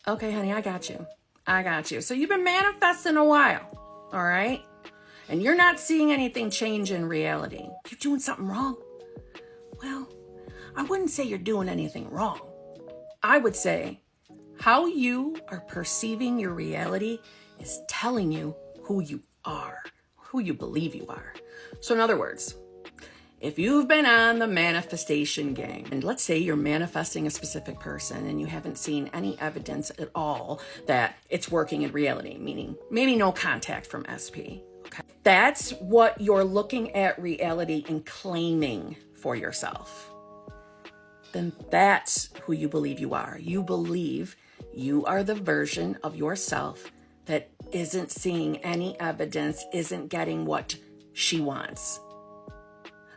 Okay, honey, I got you. I got you. So you've been manifesting a while, all right? And you're not seeing anything change in reality. You're doing something wrong. Well, I wouldn't say you're doing anything wrong. I would say how you are perceiving your reality is telling you who you are, who you believe you are. So in other words, if you've been on the manifestation game, and let's say you're manifesting a specific person and you haven't seen any evidence at all that it's working in reality, meaning maybe no contact from SP, okay? That's what you're looking at reality and claiming for yourself. Then that's who you believe you are. You believe you are the version of yourself that isn't seeing any evidence, isn't getting what she wants.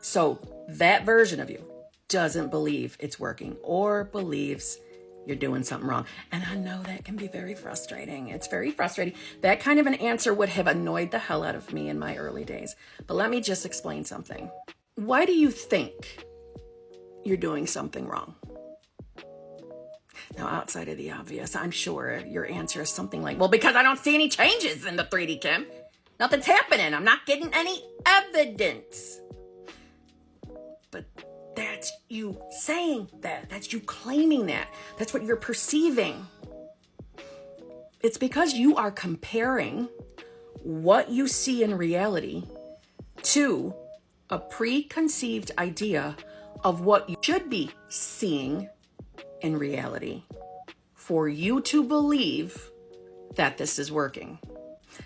So that version of you doesn't believe it's working or believes you're doing something wrong. And I know that can be very frustrating. It's very frustrating. That kind of an answer would have annoyed the hell out of me in my early days. But let me just explain something. Why do you think you're doing something wrong? Now, outside of the obvious, I'm sure your answer is something like, well, because I don't see any changes in the 3D, Kim. Nothing's happening. I'm not getting any evidence. But that's you saying that. That's you claiming that. That's what you're perceiving. It's because you are comparing what you see in reality to a preconceived idea of what you should be seeing in reality for you to believe that this is working.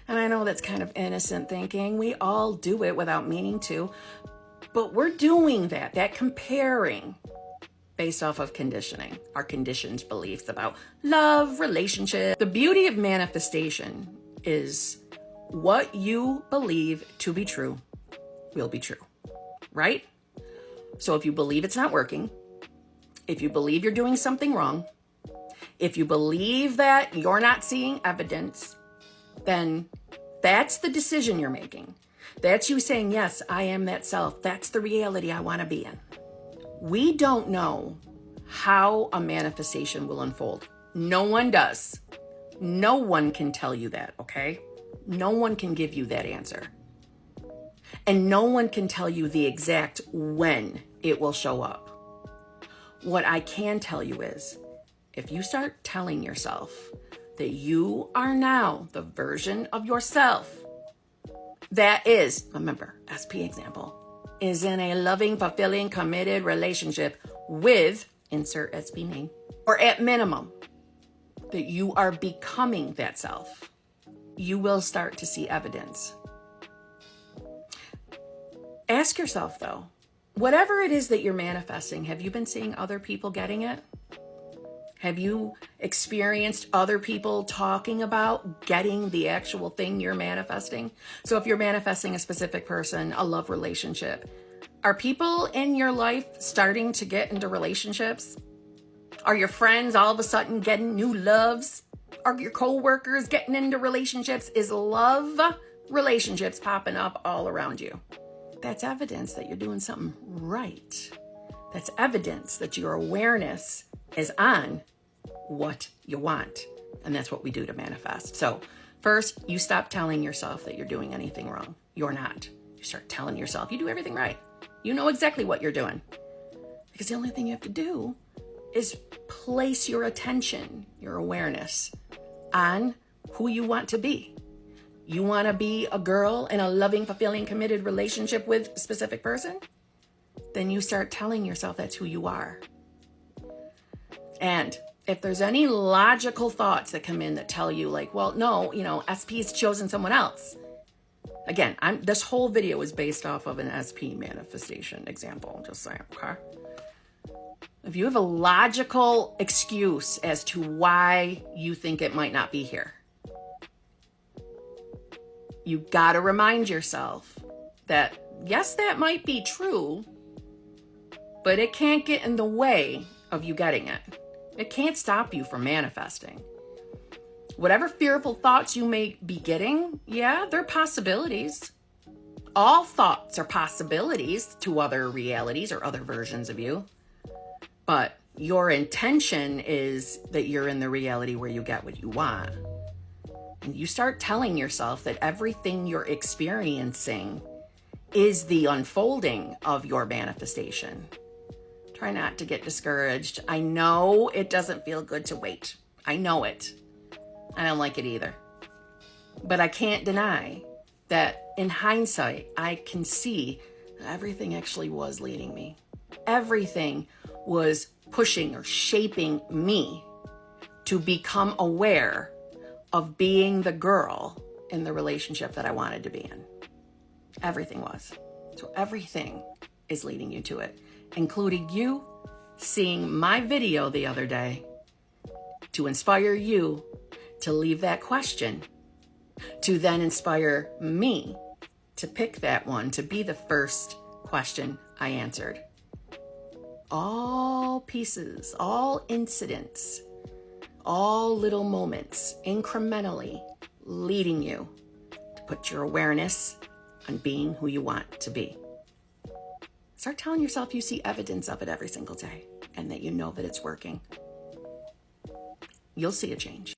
And I know that's kind of innocent thinking. We all do it without meaning to. But we're doing that comparing based off of conditioning, our conditioned beliefs about love, relationship. The beauty of manifestation is what you believe to be true will be true, right? So if you believe it's not working, if you believe you're doing something wrong, if you believe that you're not seeing evidence, then that's the decision you're making. That's you saying, yes, I am that self. That's the reality I want to be in. We don't know how a manifestation will unfold. No one does. No one can tell you that, okay? No one can give you that answer. And no one can tell you the exact when it will show up. What I can tell you is, if you start telling yourself that you are now the version of yourself that is, remember, SP example, is in a loving, fulfilling, committed relationship with, insert SP name, or at minimum, that you are becoming that self, you will start to see evidence. Ask yourself, though, whatever it is that you're manifesting, have you been seeing other people getting it? Have you experienced other people talking about getting the actual thing you're manifesting? So if you're manifesting a specific person, a love relationship, are people in your life starting to get into relationships? Are your friends all of a sudden getting new loves? Are your coworkers getting into relationships? Is love relationships popping up all around you? That's evidence that you're doing something right. That's evidence that your awareness is on what you want. And that's what we do to manifest. So first, you stop telling yourself that you're doing anything wrong. You're not. You start telling yourself you do everything right. You know exactly what you're doing. Because the only thing you have to do is place your attention, your awareness on who you want to be. You want to be a girl in a loving, fulfilling, committed relationship with a specific person? Then you start telling yourself that's who you are. And if there's any logical thoughts that come in that tell you like, well, no, SP's chosen someone else. Again, this whole video is based off of an SP manifestation example, just saying, okay? If you have a logical excuse as to why you think it might not be here, you got to remind yourself that, yes, that might be true, but it can't get in the way of you getting it. It can't stop you from manifesting. Whatever fearful thoughts you may be getting, yeah, they're possibilities. All thoughts are possibilities to other realities or other versions of you. But your intention is that you're in the reality where you get what you want. And you start telling yourself that everything you're experiencing is the unfolding of your manifestation. Try not to get discouraged. I know it doesn't feel good to wait. I know it. I don't like it either. But I can't deny that in hindsight, I can see that everything actually was leading me. Everything was pushing or shaping me to become aware of being the girl in the relationship that I wanted to be in. Everything was. So everything is leading you to it, including you seeing my video the other day to inspire you to leave that question, to then inspire me to pick that one to be the first question I answered. All pieces, all incidents, all little moments, incrementally leading you to put your awareness on being who you want to be. Start telling yourself you see evidence of it every single day and that you know that it's working. You'll see a change.